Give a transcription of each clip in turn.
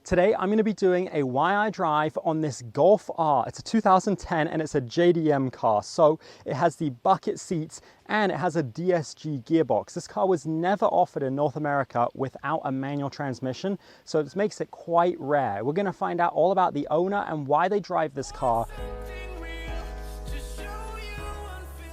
Today I'm going to be doing a why I drive on this Golf R. It's a 2010 and it's a JDM car. So it has the bucket seats and it has a DSG gearbox. This car was never offered in North America without a manual transmission, so this makes it quite rare. We're going to find out all about the owner and why they drive this car.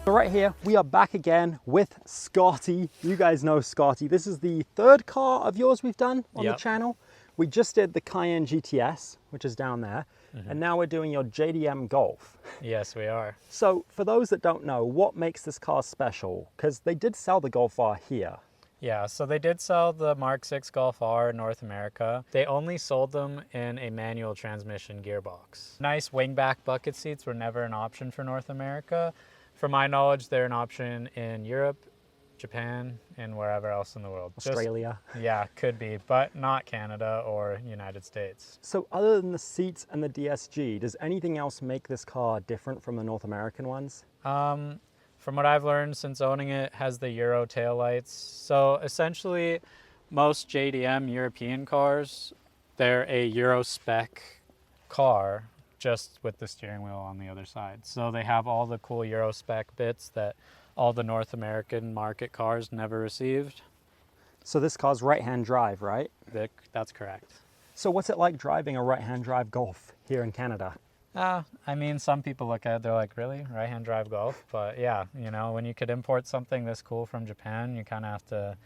So right here, we are back again with Scotty. You guys know Scotty. This is the third car of yours we've done on the channel. We just did the Cayenne GTS, which is down there, and now we're doing your JDM Golf. Yes, we are. So for those that don't know, what makes this car special? Because they did sell the Golf R here. Yeah, so they did sell the Mk6 Golf R in North America. They only sold them in a manual transmission gearbox. Nice wingback bucket seats were never an option for North America. From my knowledge, they're an option in Europe, Japan, and wherever else in the world. Australia. Yeah, could be, but not Canada or United States. So other than the seats and the DSG, does anything else make this car different from the North American ones? From what I've learned since owning it, has the Euro taillights. So essentially, most JDM European cars, they're a Euro spec car, just with the steering wheel on the other side. So they have all the cool Euro spec bits that all the North American market cars never received. So this car's right-hand drive, right? That's correct. So what's it like driving a right-hand drive Golf here in Canada? I mean, some people look at it, they're like, really? Right-hand drive Golf? But yeah, you know, when you could import something this cool from Japan, you kind of have to,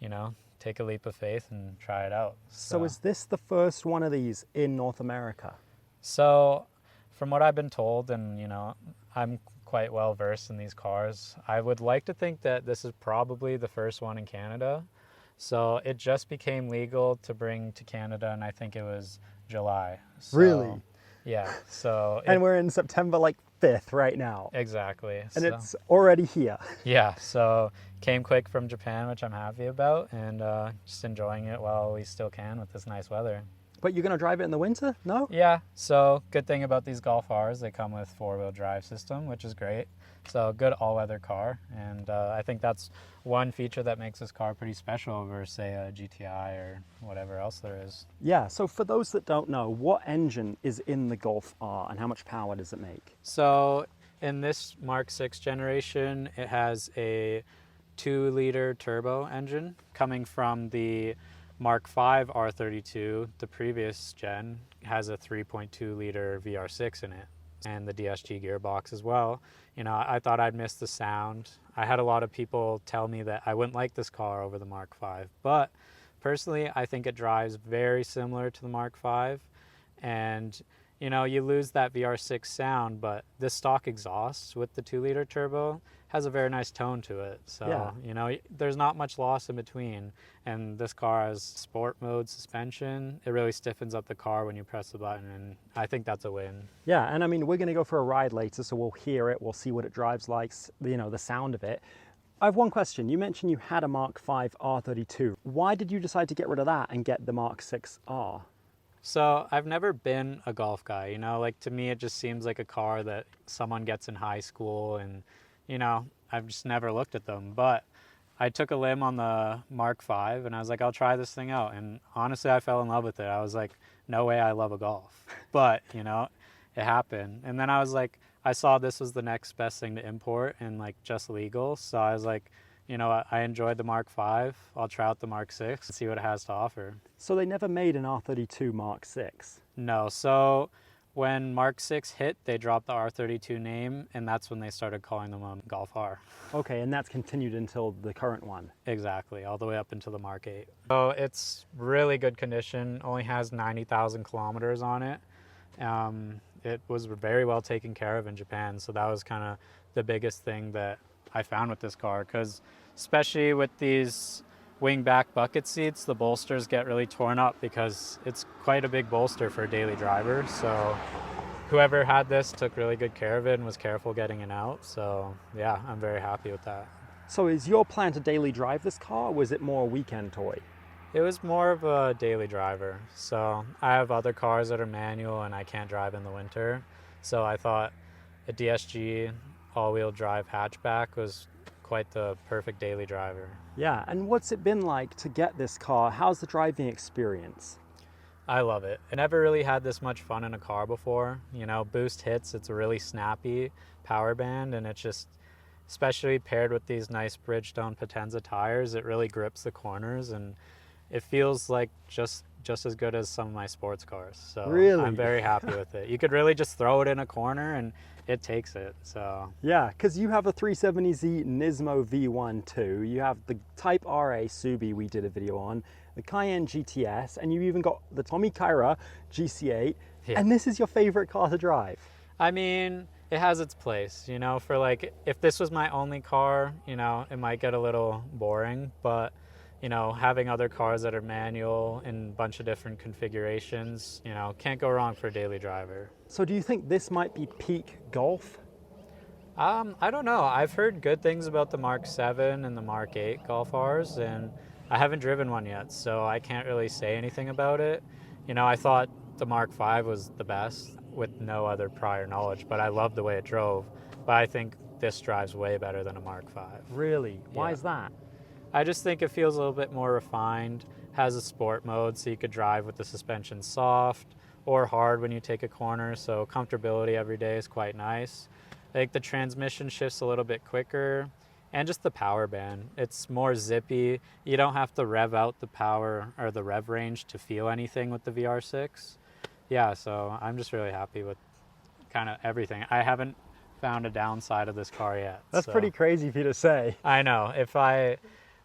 you know, take a leap of faith and try it out. So is this the first one of these in North America? So from what I've been told, and you know, I'm quite well versed in these cars, I would like to think that this is probably the first one in Canada. So it just became legal to bring to Canada, and I think it was July. So, really? Yeah. So and we're in September like 5th right now. Exactly. And it's already here. Yeah. So came quick from Japan, which I'm happy about, and just enjoying it while we still can with this nice weather. But you're going to drive it in the winter? No? Yeah, so good thing about these Golf Rs, they come with 4-wheel drive system, which is great. So good all-weather car, and I think that's one feature that makes this car pretty special over, say, a GTI or whatever else there is. Yeah, so for those that don't know, what engine is in the Golf R and how much power does it make? So in this Mk6 generation, it has a 2-liter turbo engine coming from the Mk5 R32, the previous gen, has a 3.2 liter VR6 in it, and the DSG gearbox as well. You know, I thought I'd miss the sound. I had a lot of people tell me that I wouldn't like this car over the Mk5, but personally, I think it drives very similar to the Mk5, and you know, you lose that VR6 sound, but this stock exhaust with the 2-liter turbo has a very nice tone to it. So, yeah, you know, there's not much loss in between. And this car has sport mode suspension. It really stiffens up the car when you press the button, and I think that's a win. Yeah, and I mean, we're going to go for a ride later, so we'll hear it, we'll see what it drives like, you know, the sound of it. I have one question. You mentioned you had a Mk5 R32. Why did you decide to get rid of that and get the Mk6 R? So I've never been a golf guy, you know, like to me it just seems like a car that someone gets in high school, and you know, I've just never looked at them. But I took a limb on the Mk5 and I was like, I'll try this thing out, and honestly I fell in love with it. I was like, no way I love a Golf. But you know, it happened. And then I was like, I saw this was the next best thing to import and like just legal, so I was like, you know, I enjoyed the Mk5. I'll try out the Mk6 and see what it has to offer. So they never made an R32 Mk6? No. So when Mk6 hit, they dropped the R32 name, and that's when they started calling them a Golf R. Okay, and that's continued until the current one? Exactly, all the way up until the Mk8. So it's really good condition, only has 90,000 kilometers on it. It was very well taken care of in Japan, so that was kind of the biggest thing that I found with this car, because especially with these wingback bucket seats, the bolsters get really torn up because it's quite a big bolster for a daily driver. So whoever had this took really good care of it and was careful getting it out. So yeah, I'm very happy with that. So is your plan to daily drive this car, or was it more a weekend toy? It was more of a daily driver. So I have other cars that are manual and I can't drive in the winter. So I thought a DSG all-wheel drive hatchback was quite the perfect daily driver. Yeah, and what's it been like to get this car? How's the driving experience? I love it. I never really had this much fun in a car before. You know, boost hits, it's a really snappy power band, and it's just, especially paired with these nice Bridgestone Potenza tires, it really grips the corners, and it feels like just as good as some of my sports cars. So really? I'm very happy with it. You could really just throw it in a corner and it takes it. So yeah, because you have a 370Z Nismo V1 too. You have the Type RA Subi we did a video on, the Cayenne GTS, and you even got the Tommy Kyra GC8. Yeah. And this is your favorite car to drive. I mean, it has its place, you know, for like, if this was my only car, you know, it might get a little boring, but you know, having other cars that are manual in a bunch of different configurations, you know, can't go wrong for a daily driver. So do you think this might be peak golf? I don't know. I've heard good things about the Mk7 and the Mk8 Golf Rs, and I haven't driven one yet, so I can't really say anything about it. You know, I thought the Mk5 was the best with no other prior knowledge, but I love the way it drove. But I think this drives way better than a Mk5. Really? Why Yeah. is that? I just think it feels a little bit more refined, has a sport mode, so you could drive with the suspension soft or hard when you take a corner, so comfortability every day is quite nice. I think the transmission shifts a little bit quicker, and just the power band. It's more zippy. You don't have to rev out the power or the rev range to feel anything with the VR6. Yeah, so I'm just really happy with kind of everything. I haven't found a downside of this car yet. That's so. pretty crazy for you to say. I know.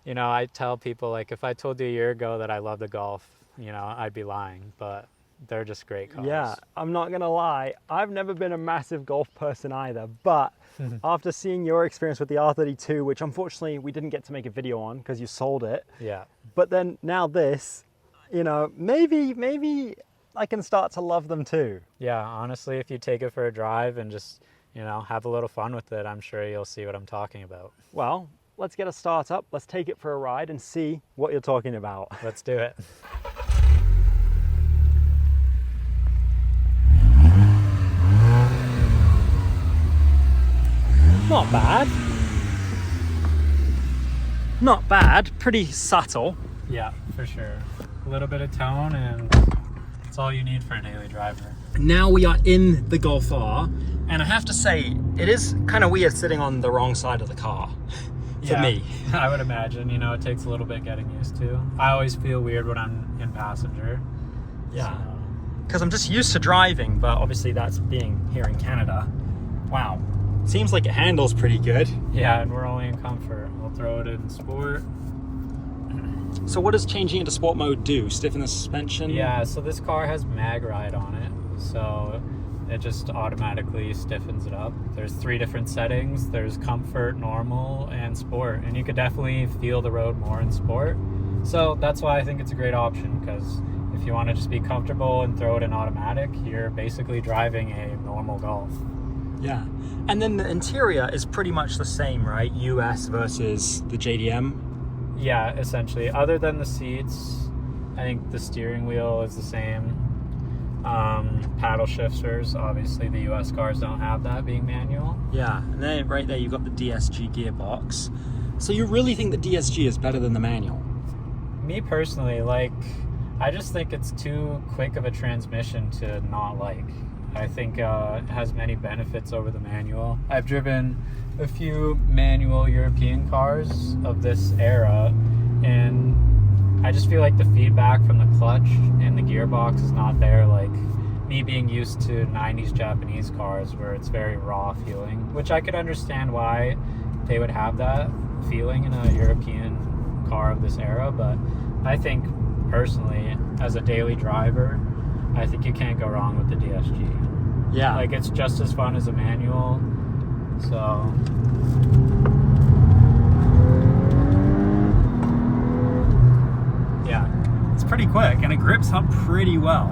You know, I tell people, like, if I told you a year ago that I love the Golf, you know, I'd be lying, but they're just great cars. Yeah, I'm not gonna lie, I've never been a massive golf person either, but after seeing your experience with the R32, which unfortunately we didn't get to make a video on because you sold it, Yeah. but then now this, you know, maybe I can start to love them too. Yeah, honestly, if you take it for a drive and just, you know, have a little fun with it, I'm sure you'll see what I'm talking about. Well, let's get a start up, let's take it for a ride and see what you're talking about. Let's do it. Not bad. Not bad, pretty subtle. Yeah, for sure. A little bit of tone, and it's all you need for a daily driver. Now we are in the Golf R, and I have to say, it is kind of weird sitting on the wrong side of the car. For me. I would imagine, you know, it takes a little bit getting used to. I always feel weird when I'm in passenger. Yeah. Because I'm just used to driving, but obviously that's being here in Canada. Wow. Seems like it handles pretty good. Yeah, and we're only in comfort. We'll throw it in sport. So what does changing into sport mode do? Stiffen the suspension? Yeah, so this car has mag ride on it, so it just automatically stiffens it up. There's 3 different settings. There's comfort, normal, and sport, and you could definitely feel the road more in sport. So that's why I think it's a great option, because if you want to just be comfortable and throw it in automatic, you're basically driving a normal Golf. Yeah. And then the interior is pretty much the same, right? US versus the JDM? Yeah, essentially. Other than the seats, I think the steering wheel is the same. Paddle shifters, obviously the US cars don't have that, being manual. Yeah, and then right there you've got the DSG gearbox. So you really think the DSG is better than the manual? Me personally, like, I just think it's too quick of a transmission to not like. I think it has many benefits over the manual. I've driven a few manual European cars of this era, and I just feel like the feedback from the clutch and the gearbox is not there, like me being used to 90s Japanese cars where it's very raw feeling, which I could understand why they would have that feeling in a European car of this era, but I think personally, as a daily driver, I think you can't go wrong with the DSG. Yeah. Like, it's just as fun as a manual, so. Yeah. It's pretty quick and it grips up pretty well.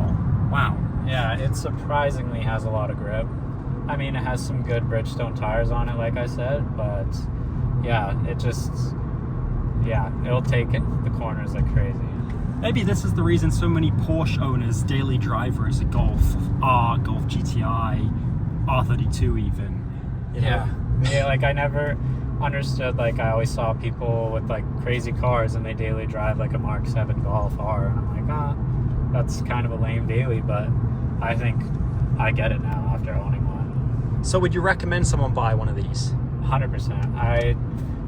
Wow. Yeah, it surprisingly has a lot of grip. I mean, it has some good Bridgestone tires on it, like I said, but yeah, it just, yeah, it'll take it, the corners like crazy. Maybe this is the reason so many Porsche owners daily drivers a Golf R, Golf GTI, R32 even. You know? Yeah, like I never understood, like I always saw people with like crazy cars and they daily drive like a Mk7 Golf R, and I'm like, that's kind of a lame daily, but I think I get it now after owning one. So would you recommend someone buy one of these? 100%. I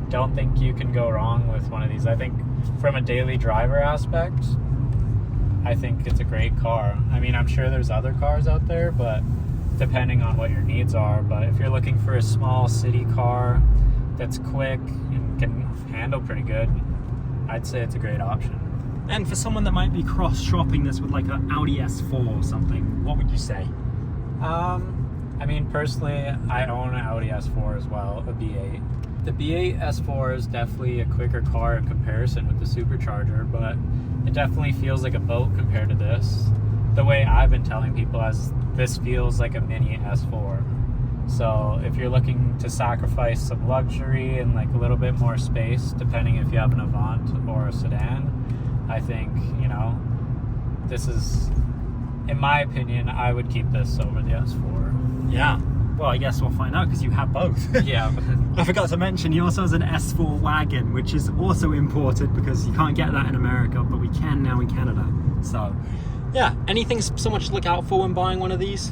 don't think you can go wrong with one of these. I think from a daily driver aspect, I think it's a great car. I mean, I'm sure there's other cars out there, but depending on what your needs are. But if you're looking for a small city car that's quick and can handle pretty good, I'd say it's a great option. And for someone that might be cross-shopping this with like an Audi S4 or something, what would you say? I mean, personally, I own an Audi S4 as well, a B8. The B8 S4 is definitely a quicker car in comparison with the supercharger, but it definitely feels like a boat compared to this. The way I've been telling people is this feels like a mini S4. So if you're looking to sacrifice some luxury and like a little bit more space, depending if you have an Avant or a sedan, I think, you know, this is, in my opinion, I would keep this over the S4. Yeah. Well, I guess we'll find out because you have both. Yeah. I forgot to mention, he also has an S4 wagon, which is also imported because you can't get that in America, but we can now in Canada. So, yeah. Anything so much to look out for when buying one of these?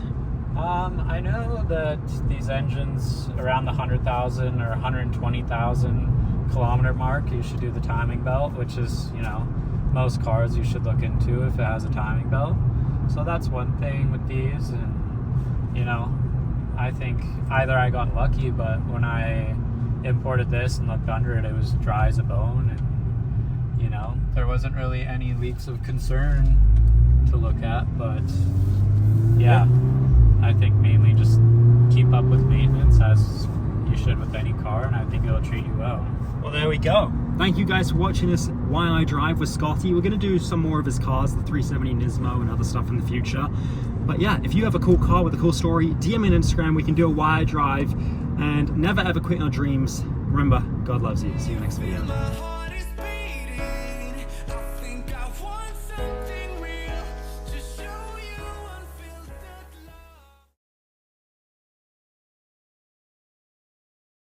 I know that these engines around the 100,000 or 120,000 kilometer mark, you should do the timing belt, which is, you know, most cars you should look into if it has a timing belt. So that's one thing with these, and you know, I think either I got lucky, but when I imported this and looked under it, it was dry as a bone, and you know, there wasn't really any leaks of concern to look at. But yeah, I think mainly just keep up with maintenance as you should with any car, and I think it'll treat you well. Well, there we go. Thank you guys for watching this Why I Drive with Scotty. We're going to do some more of his cars, the 370 Nismo and other stuff in the future. But yeah, if you have a cool car with a cool story, DM me on Instagram. We can do a Why I Drive, and never ever quit your dreams. Remember, God loves you. See you next video.